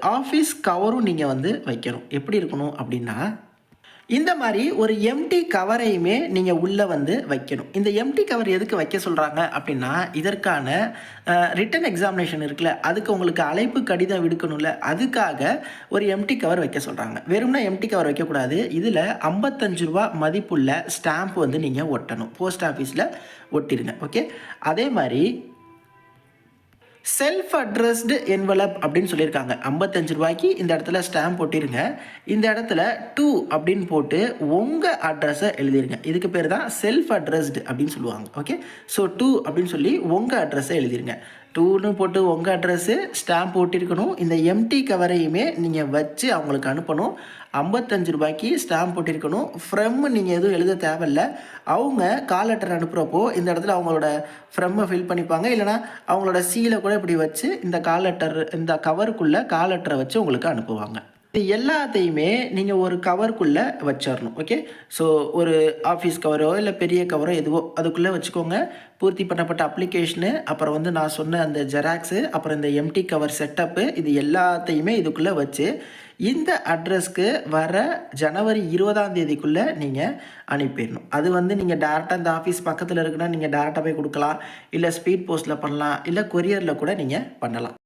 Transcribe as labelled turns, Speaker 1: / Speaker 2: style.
Speaker 1: Office கவரும் நீங்கள் வந்து வைக்கணும். எப்படி இருக்கணும் அப்படின்னா, இந்த மாதிரி ஒரு எம்டி கவரையுமே நீங்கள் உள்ளே வந்து வைக்கணும். இந்த எம்டி கவர் எதுக்கு வைக்க சொல்கிறாங்க அப்படின்னா, இதற்கான ரிட்டன் எக்ஸாமினேஷன் இருக்குல்ல, அதுக்கு உங்களுக்கு அழைப்பு கடிதம் விடுக்கணும்ல, அதுக்காக ஒரு எம்டி கவர் வைக்க சொல்கிறாங்க. வெறும்னா எம்டி கவர் வைக்கக்கூடாது. இதில் ரூ. 55 மதிப்புள்ள ஸ்டாம்ப் வந்து நீங்கள் ஒட்டணும். போஸ்ட் ஆஃபீஸில் ஒட்டிடுங்க. ஓகே. அதே மாதிரி செல்ஃப் அட்ரஸ்டு என்வலப் அப்படின்னு சொல்லியிருக்காங்க. ரூ. 55 இந்த இடத்துல ஸ்டாம்ப் போட்டிருங்க. இந்த இடத்துல டூ அப்படின்னு போட்டு உங்கள் அட்ரஸை எழுதிருங்க. இதுக்கு பேர் தான் செல்ஃப் அட்ரஸ்டு அப்படின்னு சொல்லுவாங்க. ஓகே. ஸோ டூ அப்படின்னு சொல்லி உங்கள் அட்ரஸை எழுதிருங்க. டூன்னு போட்டு உங்கள் அட்ரஸ்ஸு ஸ்டாம்ப் போட்டிருக்கணும். இந்த எம்டி கவரையுமே நீங்கள் வச்சு அவங்களுக்கு அனுப்பணும். ரூ. 55 ஸ்டாம்ப் போட்டிருக்கணும். ஃப்ரம் நீங்கள் எதுவும் எழுத தேவையில்லை. அவங்க கால் லெட்டர் அனுப்புகிறப்போ இந்த இடத்துல அவங்களோட ஃப்ரம்மை ஃபில் பண்ணிப்பாங்க. இல்லைனா அவங்களோட சீலை கூட இப்படி வச்சு இந்த கால் லெட்டர் இந்த கவருக்குள்ளே கால் லெட்டரை வச்சு உங்களுக்கு அனுப்புவாங்க. இது எல்லாத்தையுமே நீங்கள் ஒரு கவருக்குள்ளே வச்சிடணும். ஓகே. ஸோ ஒரு ஆஃபீஸ் கவரோ இல்லை பெரிய கவரோ எதுவோ அதுக்குள்ளே வச்சுக்கோங்க. பூர்த்தி பண்ணப்பட்ட அப்ளிகேஷனு, அப்புறம் வந்து நான் சொன்ன அந்த ஜெராக்ஸு, அப்புறம் இந்த எம்டி கவர் செட்டப்பு, இது எல்லாத்தையுமே இதுக்குள்ளே வச்சு இந்த அட்ரஸ்க்கு வர ஜனவரி 20 நீங்கள் அனுப்பிடணும். அது வந்து நீங்கள் டேரெக்டாக இந்த ஆஃபீஸ் பக்கத்தில் இருக்குன்னா நீங்கள் டேரெக்டாக போய் கொடுக்கலாம். இல்லை ஸ்பீட் போஸ்ட்டில் பண்ணலாம். இல்லை கொரியரில் கூட நீங்கள் பண்ணலாம்.